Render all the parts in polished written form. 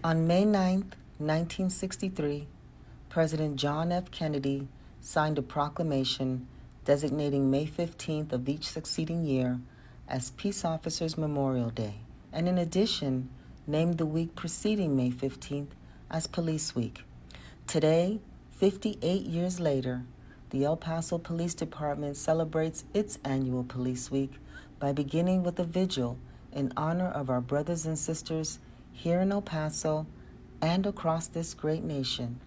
On May 9, 1963, President John F. Kennedy signed a proclamation designating May 15th of each succeeding year as Peace Officers Memorial Day, and in addition, named the week preceding May 15th as Police Week. Today, 58 years later, the El Paso Police Department celebrates its annual Police Week by beginning with a vigil in honor of our brothers and sisters here in El Paso and across this great nation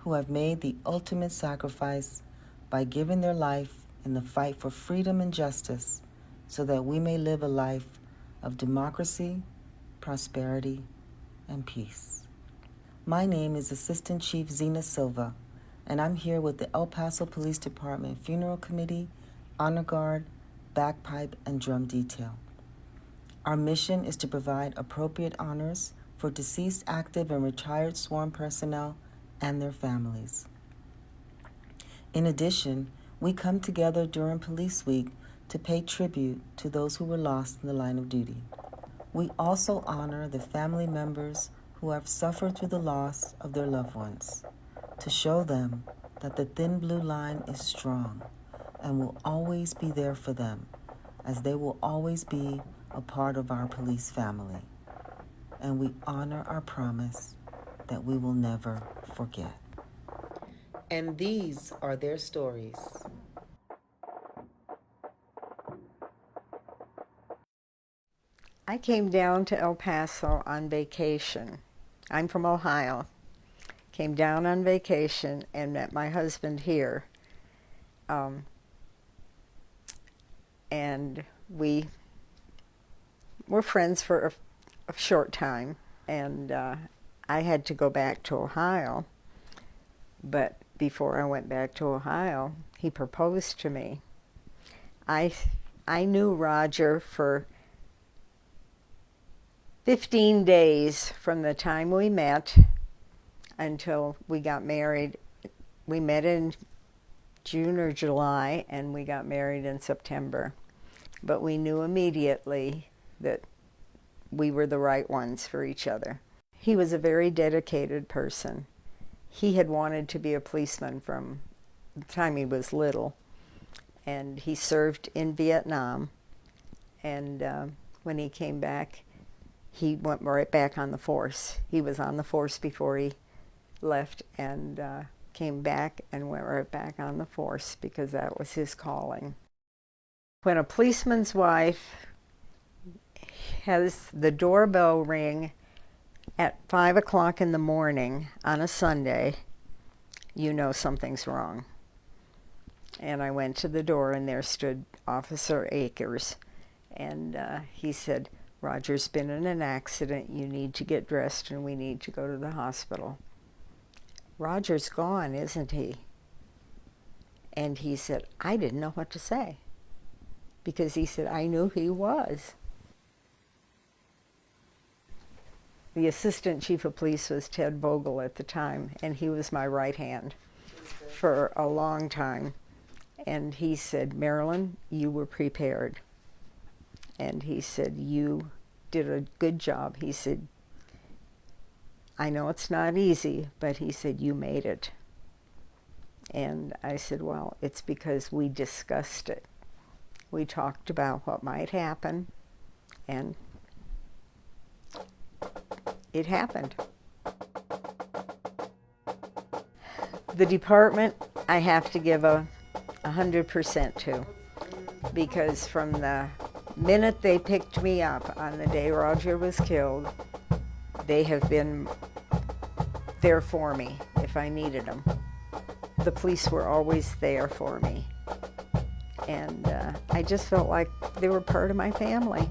who have made the ultimate sacrifice by giving their life in the fight for freedom and justice so that we may live a life of democracy, prosperity, and peace. My name is Assistant Chief Zena Silva, and I'm here with the El Paso Police Department Funeral Committee, Honor Guard, Bagpipe, and Drum Detail. Our mission is to provide appropriate honors for deceased active and retired sworn personnel and their families. In addition, we come together during Police Week to pay tribute to those who were lost in the line of duty. We also honor the family members who have suffered through the loss of their loved ones, to show them that the thin blue line is strong and will always be there for them, as they will always be a part of our police family. And we honor our promise that we will never forget. And these are their stories. I came down to El Paso on vacation. I'm from Ohio. Came down on vacation and met my husband here. And we were friends for a short time. And I had to go back to Ohio. But before I went back to Ohio, he proposed to me. I knew Roger for 15 days from the time we met until we got married. We met in June or July, and we got married in September. But we knew immediately that we were the right ones for each other. He was a very dedicated person. He had wanted to be a policeman from the time he was little, and he served in Vietnam. And when he came back, he went right back on the force. He was on the force before he left, and came back and went right back on the force because that was his calling. When a policeman's wife has the doorbell ring at 5 o'clock in the morning on a Sunday, you know something's wrong. And I went to the door, and there stood Officer Akers, and he said, "Roger's been in an accident. You need to get dressed, and we need to go to the hospital." "Roger's gone, isn't he?" And he said, I didn't know what to say, because he said, I knew he was. The Assistant Chief of Police was Ted Vogel at the time, and he was my right hand for a long time. And he said, "Marilyn, you were prepared." And he said, "You did a good job." He said, "I know it's not easy," but he said, "You made it." And I said, "Well, it's because we discussed it. We talked about what might happen, and it happened." The department, I have to give 100% to, because from the minute they picked me up on the day Roger was killed, they have been there for me if I needed them. The police were always there for me. And I just felt like they were part of my family.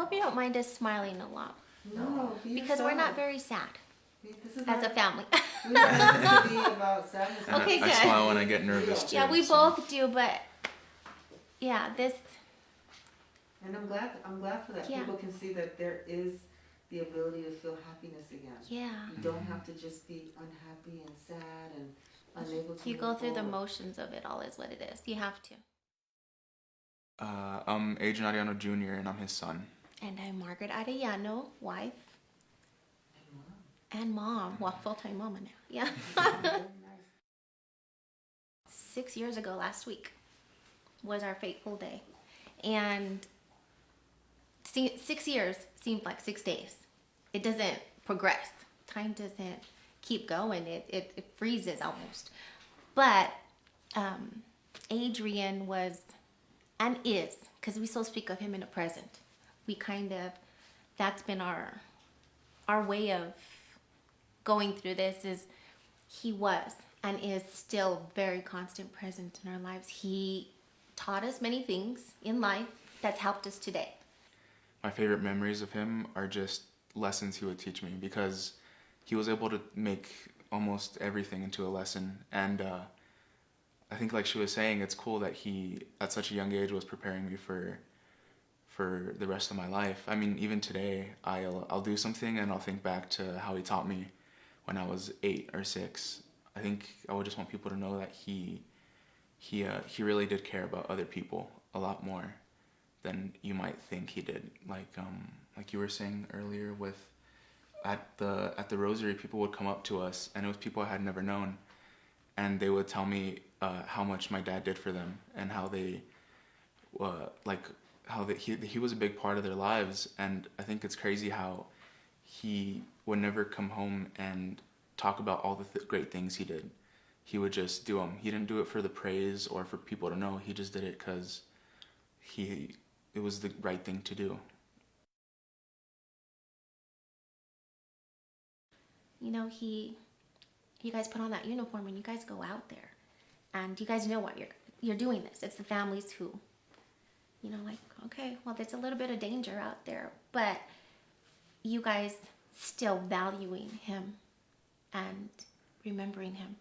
hope you don't mind us smiling a lot. No, Because we're not very sad This is as a family. we don't have to be about sadness. And Okay, I good. smile when I get nervous too. Yeah, we so. both do, but yeah, this, And I'm glad for that. Yeah. People can see that there is the ability to feel happiness again. yeah. You don't have to just be unhappy and sad and unable to You move go through the forward. motions of it all is what it is. You have to. I'm Adrian Ariano Jr. and I'm his son. And I'm Margaret Arellano, wife and mom. Well, full-time mama now. Yeah. 6 years ago last week was our fateful day. And 6 years seemed like 6 days. It doesn't progress. Time doesn't keep going. It freezes almost. But Adrian was and is, because we still speak of him in the present. We kind of, that's been our way of going through this is he was and is still very constant present in our lives. He taught us many things in life that's helped us today. My favorite memories of him are just lessons he would teach me because he was able to make almost everything into a lesson. And I think, like she was saying, it's cool that he, at such a young age, was preparing me for the rest of my life. I mean, even today, I'll do something and I'll think back to how he taught me when I was 8 or 6. I think I would just want people to know that he really did care about other people a lot more than you might think he did. Like you were saying earlier, with at the rosary, people would come up to us, and it was people I had never known, and they would tell me how much my dad did for them and how they he was a big part of their lives. And I think it's crazy how he would never come home and talk about all the great things he did. He would just do them. He didn't do it for the praise or for people to know. He just did it because it was the right thing to do. You know, you guys put on that uniform and you guys go out there, and you guys know what you're doing this. It's the families who, you know, like, okay, well, there's a little bit of danger out there, but you guys still valuing him and remembering him,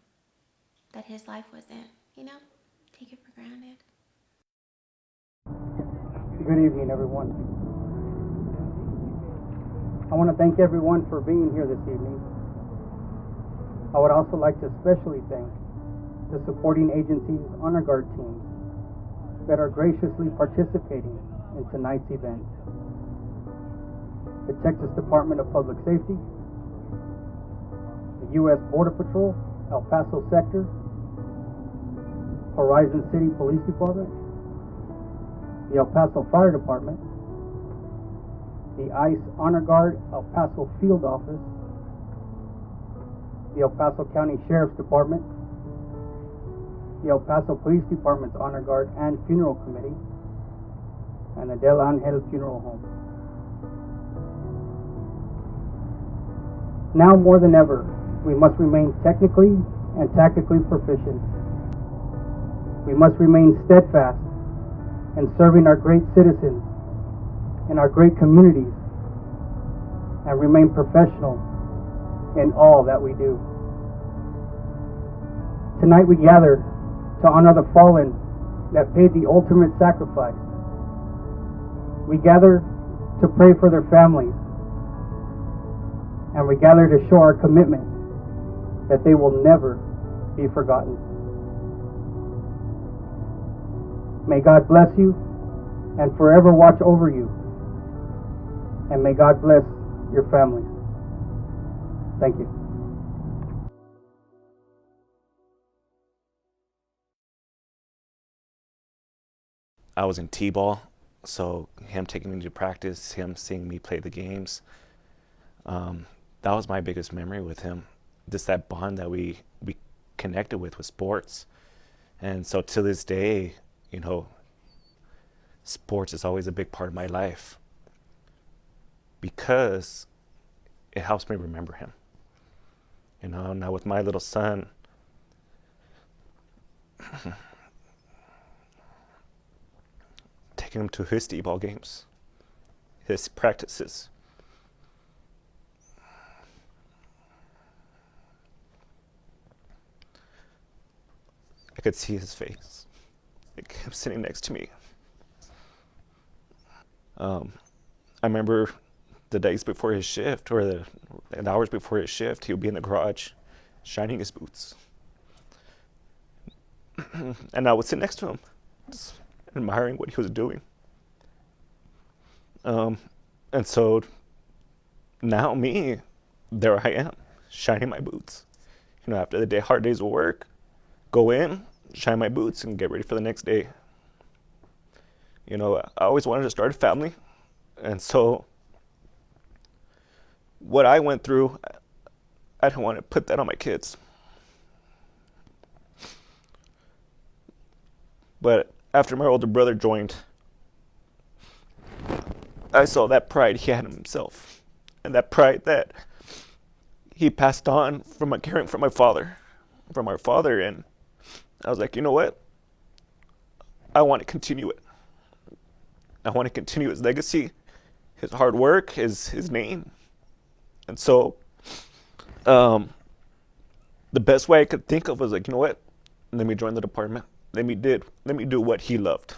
that his life wasn't, you know, take it for granted. Good evening, everyone. I want to thank everyone for being here this evening. I would also like to especially thank the supporting agencies, honor guard teams that are graciously participating in tonight's event. The Texas Department of Public Safety, the U.S. Border Patrol, El Paso Sector, Horizon City Police Department, the El Paso Fire Department, the ICE Honor Guard El Paso Field Office, the El Paso County Sheriff's Department, the El Paso Police Department's Honor Guard and Funeral Committee, and the Del Angel Funeral Home. Now more than ever, we must remain technically and tactically proficient. We must remain steadfast in serving our great citizens and our great communities, and remain professional in all that we do. Tonight we gather to honor the fallen that paid the ultimate sacrifice. We gather to pray for their families, and we gather to show our commitment that they will never be forgotten. May God bless you and forever watch over you, and may God bless your families. Thank you. I was in T-ball, so him taking me to practice, him seeing me play the games, that was my biggest memory with him. Just that bond that we connected with sports. And so to this day, you know, sports is always a big part of my life because it helps me remember him. You know, now with my little son, taking him to his T-ball games, his practices. I could see his face. Like him sitting next to me. I remember the days before his shift, or the hours before his shift, he would be in the garage shining his boots. And I would sit next to him, just admiring what he was doing. And so now me, there I am, shining my boots. You know, after the hard days of work, go in, shine my boots, and get ready for the next day. You know, I always wanted to start a family. And so what I went through, I didn't want to put that on my kids. But after my older brother joined, I saw that pride he had in himself, and that pride that he passed on from caring for my father, from our father. And I was like, you know what? I want to continue it. I want to continue his legacy, his hard work, his name. And so the best way I could think of was like, you know what? Let me join the department. Let me do what he loved.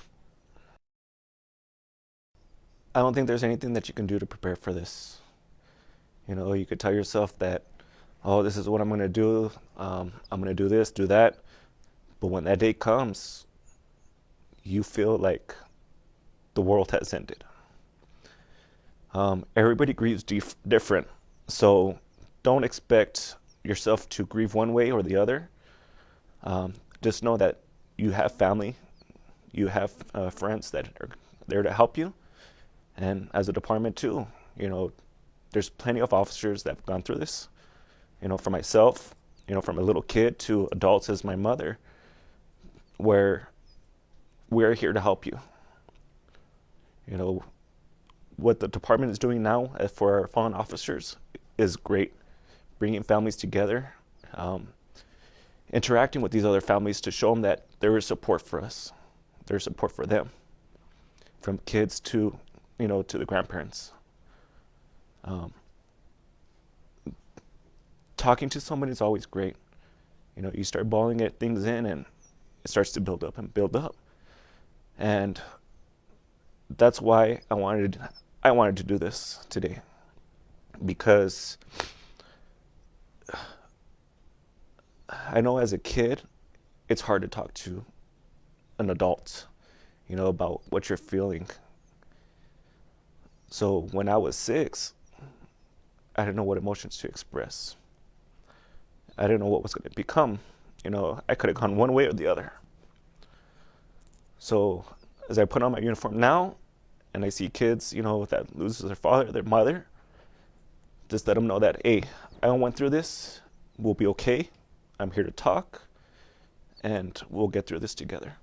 I don't think there's anything that you can do to prepare for this. You know, you could tell yourself that, oh, this is what I'm going to do. I'm going to do this, do that. But when that day comes, you feel like the world has ended. Everybody grieves different. So don't expect yourself to grieve one way or the other. Just know that you have family, you have friends that are there to help you. And as a department too, you know, there's plenty of officers that have gone through this. You know, for myself, you know, from a little kid to adults as my mother, where we're here to help you. You know, what the department is doing now for our fallen officers is great. Bringing families together, interacting with these other families to show them that there is support for us. There's support for them. From kids to, you know, to the grandparents. Talking to someone is always great. You know, you start balling things in and it starts to build up and build up. And that's why I wanted to do this today, because I know as a kid, it's hard to talk to an adult, you know, about what you're feeling. So when I was 6, I didn't know what emotions to express. I didn't know what was going to become. You know, I could have gone one way or the other. So as I put on my uniform now, and I see kids, you know, that loses their father, their mother, just let them know that, hey, I went through this. We'll be okay. I'm here to talk, and we'll get through this together.